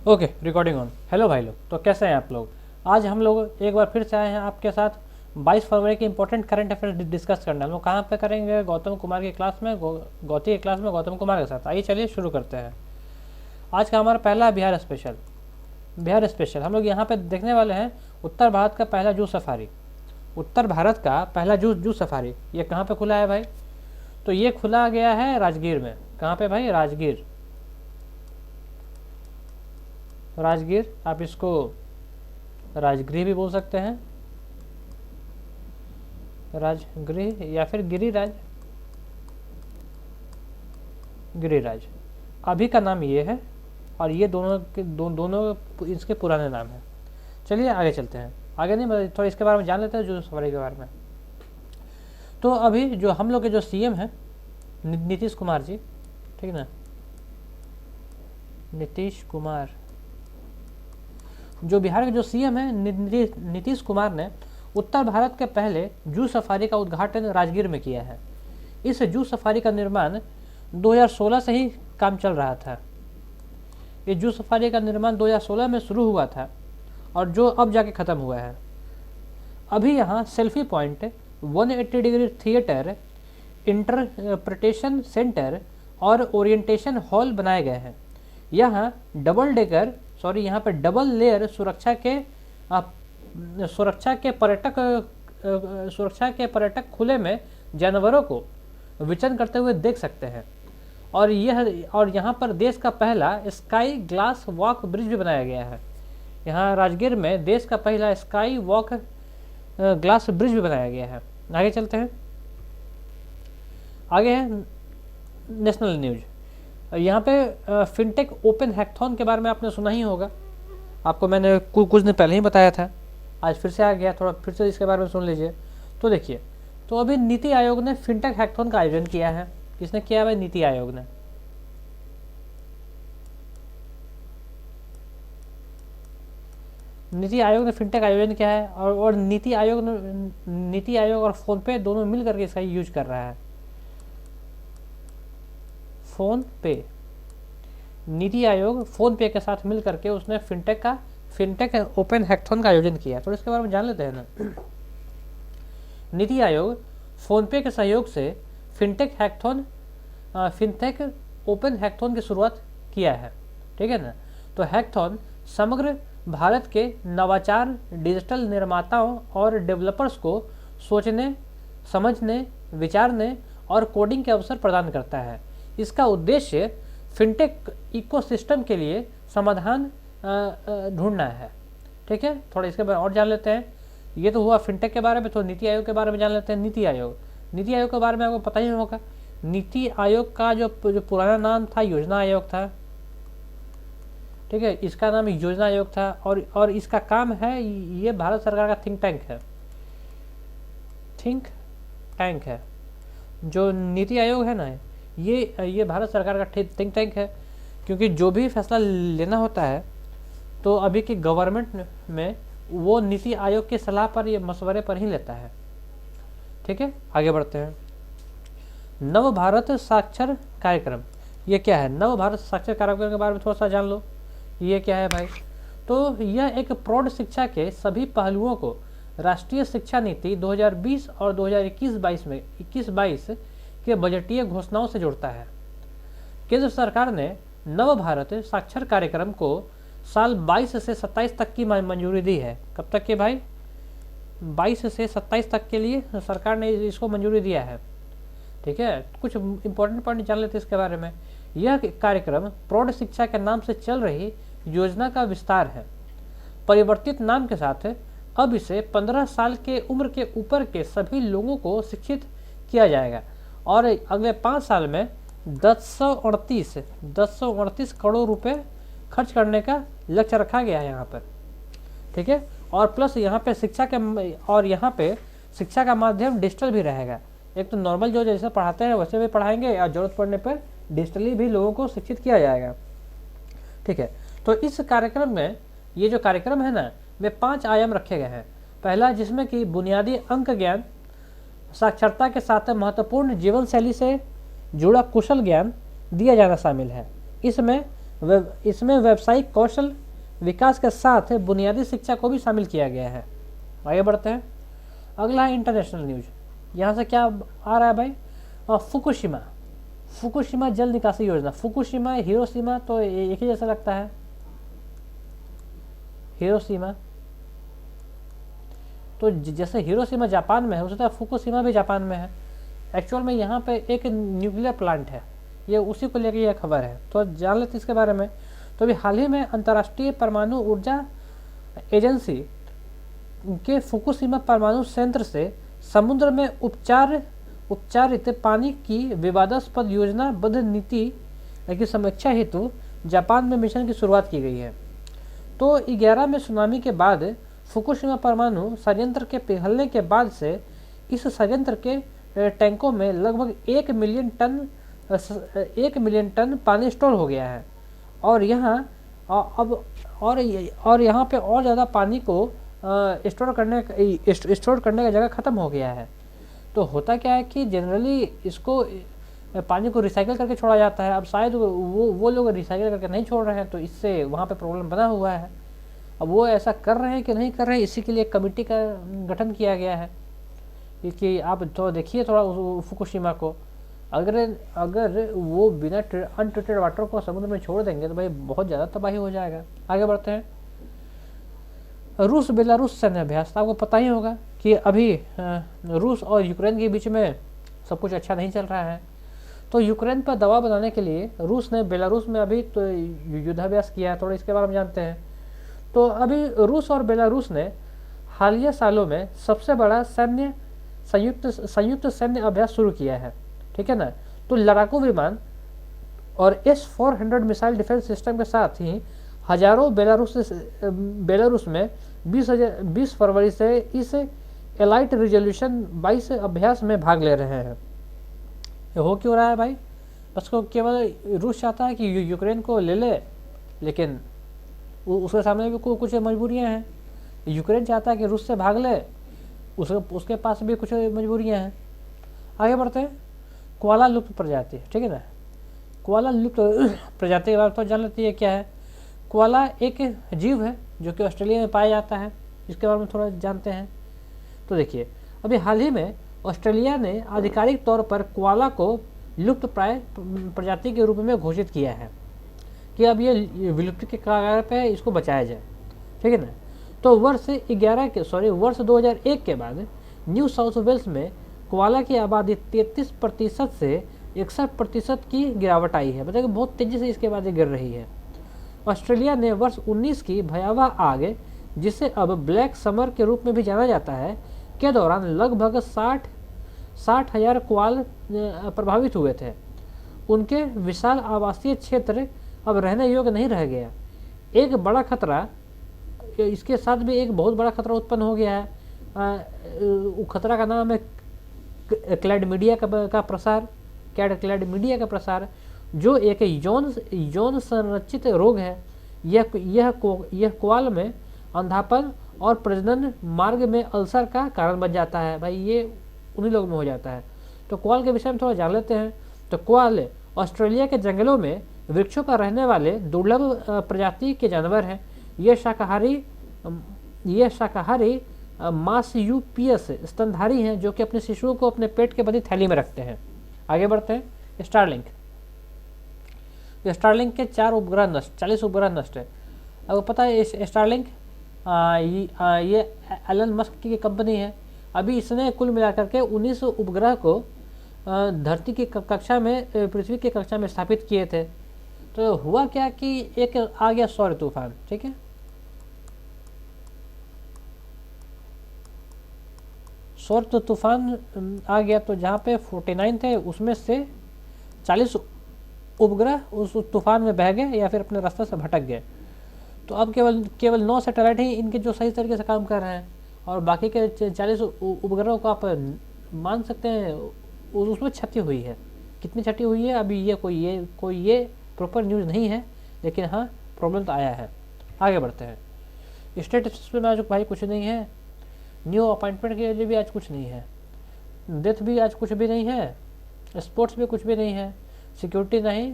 Okay, recording on. Hello भाई लोग, तो कैसे हैं आप लोग। आज हम लोग एक बार फिर से आए हैं आपके साथ 22 फरवरी के इंपॉर्टेंट करंट अफेयर्स डिस्कस करना। हम लोग कहाँ पे करेंगे? गौतम कुमार की क्लास में, गौती की क्लास में गौतम कुमार के साथ। आइए चलिए शुरू करते हैं। आज का हमारा पहला बिहार स्पेशल हम लोग यहाँ पे देखने वाले हैं उत्तर भारत का पहला जू सफारी। उत्तर भारत का पहला जू सफारी ये कहाँ पे खुला है भाई? तो ये खुला गया है राजगीर में। कहाँ पे भाई? राजगीर। आप इसको राजगृह भी बोल सकते हैं, राजगृह या फिर गिरिराज। अभी का नाम ये है और ये दोनों इसके पुराने नाम हैं। चलिए आगे चलते हैं। आगे नहीं, थोड़ा इसके बारे में जान लेते हैं जू सफारी के बारे में। तो अभी जो हम लोग के जो सीएम हैं नीतीश कुमार जी, ठीक ना, नीतीश कुमार, जो बिहार के जो सीएम हैं नीतीश कुमार ने उत्तर भारत के पहले जू सफारी का उद्घाटन राजगीर में किया है। इस जू सफारी का निर्माण 2016 से ही काम चल रहा था। ये जू सफारी का निर्माण 2016 में शुरू हुआ था और जो अब जाके ख़त्म हुआ है। अभी यहाँ selfie point, 180 degree theatre, interpretation centre और ओरिएंटेशन हॉल बनाए गए हैं। यहाँ यहाँ पर डबल लेयर सुरक्षा के पर्यटक खुले में जानवरों को विचरण करते हुए देख सकते हैं। और यहाँ पर देश का पहला स्काई ग्लास वॉक ब्रिज भी बनाया गया है। यहाँ राजगीर में देश का पहला स्काई वॉक ग्लास ब्रिज भी बनाया गया है। आगे चलते हैं। आगे है नेशनल न्यूज। यहाँ पे फिनटेक ओपन हैकथॉन के बारे में आपने सुना ही होगा। आपको मैंने कुछ दिन पहले ही बताया था, आज फिर से आ गया, थोड़ा फिर से इसके बारे में सुन लीजिए। तो देखिए, तो अभी नीति आयोग ने फिनटेक हैकथॉन का आयोजन किया है। किसने किया भाई? नीति आयोग ने। नीति आयोग ने फिनटेक आयोजन किया है और नीति आयोग और फोन पे दोनों मिल करके इसका यूज कर रहा है। फोन पे, नीति आयोग फोन पे के साथ मिल करके उसने फिनटेक ओपन हैकथॉन का आयोजन किया। तो इसके बारे में जान लेते हैं ना। नीति आयोग फोन पे के सहयोग से फिनटेक ओपन हैकथॉन की शुरुआत किया है, ठीक है ना। तो हैकथॉन समग्र भारत के नवाचार, डिजिटल निर्माताओं और डेवलपर्स को सोचने, समझने, विचारने और कोडिंग के अवसर प्रदान करता है। इसका उद्देश्य फिनटेक इकोसिस्टम के लिए समाधान ढूंढना है, ठीक है। थोड़ा इसके बारे में और जान लेते हैं। ये तो हुआ फिनटेक के बारे में। तो नीति आयोग के बारे में जान लेते हैं। नीति आयोग के बारे में आपको पता ही होगा। नीति आयोग का जो पुराना नाम था योजना आयोग था, ठीक है। इसका नाम योजना आयोग था और इसका काम है, ये भारत सरकार का थिंक टैंक है। जो नीति आयोग है ना, ये भारत सरकार का थिंक टैंक है, क्योंकि जो भी फैसला लेना होता है तो अभी की गवर्नमेंट में वो नीति आयोग की सलाह पर, ये मशवरे पर ही लेता है, ठीक है। आगे बढ़ते हैं। नव भारत साक्षर कार्यक्रम, ये क्या है? नव भारत साक्षर कार्यक्रम के बारे में थोड़ा सा जान लो। ये क्या है भाई? तो यह एक प्रौढ़ शिक्षा के सभी पहलुओं को राष्ट्रीय शिक्षा नीति 2020 और 2021-22 के बजटीय घोषणाओं से जोड़ता है। केंद्र सरकार ने नव भारत साक्षर कार्यक्रम को साल 22 से 27 तक की मंजूरी दी है। कब तक के भाई? 22 से 27 तक के लिए सरकार ने इसको मंजूरी दिया है, ठीक है। कुछ इंपॉर्टेंट पॉइंट जान लेते हैं इसके बारे में। यह कार्यक्रम प्रौढ़ शिक्षा के नाम से चल रही योजना का विस्तार है। परिवर्तित नाम के साथ अब इसे 15 साल के उम्र के ऊपर के सभी लोगों को शिक्षित किया जाएगा और अगले 5 साल में 1038 करोड़ रुपए खर्च करने का लक्ष्य रखा गया है यहाँ पर, ठीक है। और प्लस यहाँ पे शिक्षा का माध्यम डिजिटल भी रहेगा। एक तो नॉर्मल जो जैसे पढ़ाते हैं वैसे भी पढ़ाएंगे और जरूरत पड़ने पर डिजिटली भी लोगों को शिक्षित किया जाएगा, ठीक है। तो इस कार्यक्रम में, ये जो कार्यक्रम है ना, में 5 आयाम रखे गए हैं। पहला, जिसमें कि बुनियादी अंक ज्ञान, साक्षरता के साथ महत्वपूर्ण जीवन शैली से जुड़ा कुशल ज्ञान दिया जाना शामिल है। इसमें इसमें व्यावसायिक कौशल विकास के साथ बुनियादी शिक्षा को भी शामिल किया गया है। आगे बढ़ते हैं। अगला है इंटरनेशनल न्यूज। यहाँ से क्या आ रहा है भाई? फुकुशिमा, फुकुशिमा जल निकासी योजना। फुकुशिमा, हिरोशिमा तो एक ही जैसा लगता है, हिरोशिमा। तो जैसे हिरोशिमा जापान में है, उसी तरह फुकुशिमा भी जापान में है। एक्चुअल में यहाँ पे एक न्यूक्लियर प्लांट है, ये उसी को लेकर यह खबर है, तो जान लेते इसके बारे में। तो अभी हाल ही में अंतर्राष्ट्रीय परमाणु ऊर्जा एजेंसी के फुकुशिमा परमाणु संयंत्र से समुद्र में उपचारित पानी की विवादास्पद योजनाबद्ध नीति की समीक्षा हेतु जापान में मिशन की शुरुआत की गई है। तो 11 में सुनामी के बाद फुकुशिमा परमाणु संयंत्र के पिघलने के बाद से इस संयंत्र के टैंकों में लगभग 1 मिलियन टन पानी स्टोर हो गया है, और यहाँ पे और ज़्यादा पानी को स्टोर करने का जगह ख़त्म हो गया है। तो होता क्या है कि जनरली इसको पानी को रिसाइकिल करके छोड़ा जाता है। अब शायद वो लोग रिसाइकिल करके नहीं छोड़ रहे हैं, तो इससे वहाँ पे प्रॉब्लम बना हुआ है। अब वो ऐसा कर रहे हैं कि नहीं कर रहे हैं, इसी के लिए कमेटी का गठन किया गया है कि आप तो देखिए थोड़ा फुकुशिमा को। अगर वो बिना अनट्रीटेड वाटर को समुद्र में छोड़ देंगे तो भाई बहुत ज़्यादा तबाही हो जाएगा। आगे बढ़ते हैं। रूस बेलारूस सैन्य अभ्यास। आपको पता ही होगा कि अभी रूस और यूक्रेन के बीच में सब कुछ अच्छा नहीं चल रहा है। तो यूक्रेन पर दबाव बनाने के लिए रूस ने बेलारूस में अभी तो युद्धाभ्यास किया है। थोड़ा इसके बारे में जानते हैं। तो अभी रूस और बेलारूस ने हालिया सालों में सबसे बड़ा संयुक्त सैन्य अभ्यास शुरू किया है, ठीक है ना। तो लड़ाकू विमान और S-400 मिसाइल डिफेंस सिस्टम के साथ ही हजारों बेलारूस में 20 फरवरी से इस एलाइट रिजोल्यूशन 22 अभ्यास में भाग ले रहे हैं। ये हो क्यों रहा है भाई? बस को केवल रूस चाहता है कि यूक्रेन को ले ले, लेकिन उसके सामने भी कुछ मजबूरियां हैं। यूक्रेन चाहता है कि रूस से भाग ले, उसके पास भी कुछ मजबूरियां हैं। आगे बढ़ते हैं। कोआला लुप्त प्रजाति, ठीक है ना। कोआला लुप्त प्रजाति के बारे में तो जान लेती है क्या है। कोआला एक जीव है जो कि ऑस्ट्रेलिया में पाया जाता है, इसके बारे में थोड़ा जानते हैं। तो देखिए, अभी हाल ही में ऑस्ट्रेलिया ने आधिकारिक तौर पर कोआला को लुप्त प्राय प्रजाति के रूप में घोषित किया है कि अब ये विलुप्ति के कगार पे है, इसको बचाया जाए, ठीक है ना। तो वर्ष 2001 के बाद न्यू साउथ वेल्स में कोआला की आबादी 33% से 61% की गिरावट आई है। मतलब बहुत तेज़ी से इसके आबादी गिर रही है। ऑस्ट्रेलिया ने वर्ष 19 की भयावह आग, जिसे अब ब्लैक समर के रूप में भी जाना जाता है, के दौरान लगभग 60,000 कोआल प्रभावित हुए थे। उनके विशाल आवासीय क्षेत्र अब रहने योग्य नहीं रह गया। एक बड़ा खतरा, इसके साथ भी एक बहुत बड़ा खतरा उत्पन्न हो गया है। खतरा का नाम है क्लैडमीडिया का प्रसार, क्लैडमीडिया का प्रसार, जो एक यौन संरचित रोग है। यह कोआल में अंधापन और प्रजनन मार्ग में अल्सर का कारण बन जाता है। भाई ये उन्हीं लोगों में हो जाता है। तो कोआल के विषय में थोड़ा जान लेते हैं। तो कोआल ऑस्ट्रेलिया के जंगलों में वृक्षों पर रहने वाले दुर्लभ प्रजाति के जानवर हैं। ये शाकाहारी मार्सुपियस स्तनधारी हैं जो कि अपने शिशुओं को अपने पेट के बंधी थैली में रखते हैं। आगे बढ़ते हैं। स्टारलिंक के 40 उपग्रह नष्ट है। अब पता है स्टारलिंक ये एलन मस्क की कंपनी है। अभी इसने कुल मिलाकर के 19 उपग्रह को धरती की कक्षा में, पृथ्वी की कक्षा में स्थापित किए थे। तो हुआ क्या कि एक आ गया सौर तूफान, ठीक है। सौर तूफान आ गया, तो जहाँ पे 49 थे उसमें से 40 उपग्रह उस तूफान में बह गए या फिर अपने रास्ते से भटक गए। तो अब केवल 9 सैटेलाइट ही इनके जो सही तरीके से काम कर रहे हैं, और बाकी के 40 उपग्रहों को आप मान सकते हैं उसमें क्षति हुई है। कितनी क्षति हुई है अभी ये कोई प्रॉपर न्यूज़ नहीं है, लेकिन हाँ प्रॉब्लम तो आया है। आगे बढ़ते हैं। स्टेटस में आज भाई कुछ नहीं है, न्यू अपॉइंटमेंट के लिए भी आज कुछ नहीं है, डेथ भी आज कुछ भी नहीं है, स्पोर्ट्स भी कुछ भी नहीं है, सिक्योरिटी नहीं,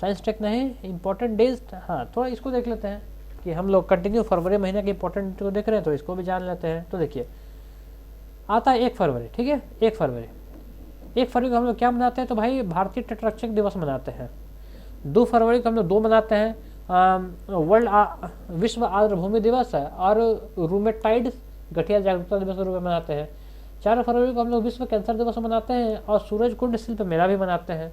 साइंस टेक नहीं, इंपॉर्टेंट डेज। हाँ, थोड़ा इसको देख लेते हैं कि हम लोग कंटिन्यू फरवरी महीने के इंपॉर्टेंट को देख रहे हैं, तो इसको भी जान लेते हैं। तो देखिए, आता है 1 फरवरी, ठीक है। 1 फरवरी, 1 फरवरी को हम लोग क्या मनाते हैं? तो भाई भारतीय तटरक्षक दिवस मनाते हैं। 2 फरवरी को हम लोग 2 मनाते हैं, विश्व आर्द्र भूमि दिवस है और रूमेटाइड गठिया जागरूकता दिवस के रूप में मनाते हैं। 4 फरवरी को हम लोग विश्व कैंसर दिवस मनाते हैं और सूरज कुंड शिल्प मेला भी मनाते हैं।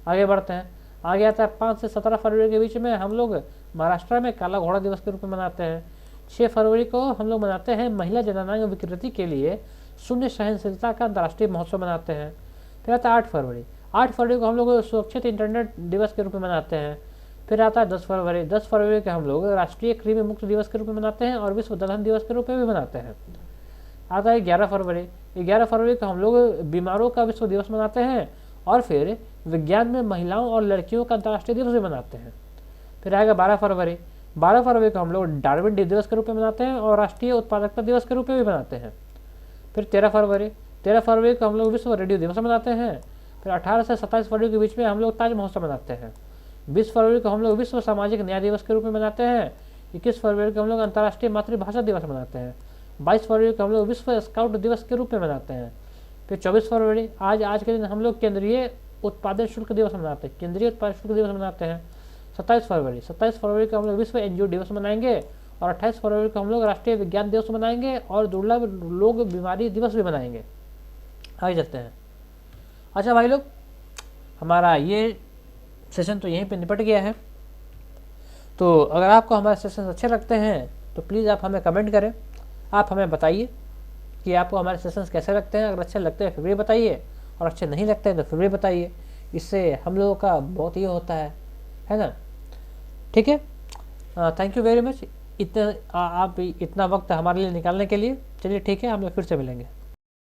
आगे बढ़ते हैं, आगे आता है 5 से 17 फरवरी के बीच में हम लोग महाराष्ट्र में काला घोड़ा दिवस के रूप में मनाते हैं। 6 फरवरी को हम लोग मनाते हैं महिला जननांग विकृति के लिए शून्य सहनशीलता का अंतर्राष्ट्रीय महोत्सव मनाते हैं। फिर आता है 8 फरवरी, 8 फरवरी को हम लोग सुरक्षित इंटरनेट दिवस के रूप में मनाते हैं। फिर आता है 10 फरवरी, 10 फरवरी को हम लोग राष्ट्रीय कृमि मुक्त दिवस के रूप में मनाते हैं और विश्व दलहन दिवस के रूप में भी मनाते हैं। आता है 11 फरवरी, 11 फरवरी को हम लोग बीमारों का विश्व दिवस मनाते हैं और फिर विज्ञान में महिलाओं और लड़कियों का अंतर्राष्ट्रीय दिवस भी मनाते हैं। फिर आएगा 12 फरवरी, 12 फरवरी को हम लोग डार्विन दिवस के रूप में मनाते हैं और राष्ट्रीय उत्पादकता दिवस के रूप में भी मनाते हैं। फिर 13 फरवरी, 13 फरवरी को हम लोग विश्व रेडियो दिवस मनाते हैं। फिर 18 से 27 फरवरी के बीच में हम लोग ताज महोत्सव मनाते हैं। 20 फरवरी को हम लोग विश्व सामाजिक न्याय दिवस के रूप में मनाते हैं। 21 फरवरी को हम लोग अंतर्राष्ट्रीय मातृभाषा दिवस मनाते हैं। 22 फरवरी को हम लोग विश्व स्काउट दिवस के रूप में मनाते हैं। फिर 24 फरवरी, आज के दिन हम लोग केंद्रीय उत्पादन शुल्क दिवस मनाते हैं, केंद्रीय उत्पादन शुल्क दिवस मनाते हैं। 27 फरवरी को हम लोग विश्व एनजीओ दिवस मनाएंगे और 28 फरवरी को हम लोग राष्ट्रीय विज्ञान दिवस मनाएंगे और दुर्लभ लोग बीमारी दिवस भी मनाएंगे। आगे चलते हैं। अच्छा भाई लोग, हमारा ये सेशन तो यहीं पे निपट गया है। तो अगर आपको हमारे सेशन अच्छे लगते हैं तो प्लीज़ आप हमें कमेंट करें, आप हमें बताइए कि आपको हमारे सेशंस कैसे लगते हैं। अगर अच्छे लगते हैं फिर भी बताइए, और अच्छे नहीं लगते हैं तो फिर भी बताइए। इससे हम लोगों का बहुत ये होता है ना। ठीक है, थैंक यू वेरी मच, आप इतना वक्त हमारे लिए निकालने के लिए। चलिए ठीक है, हम लोग फिर से मिलेंगे।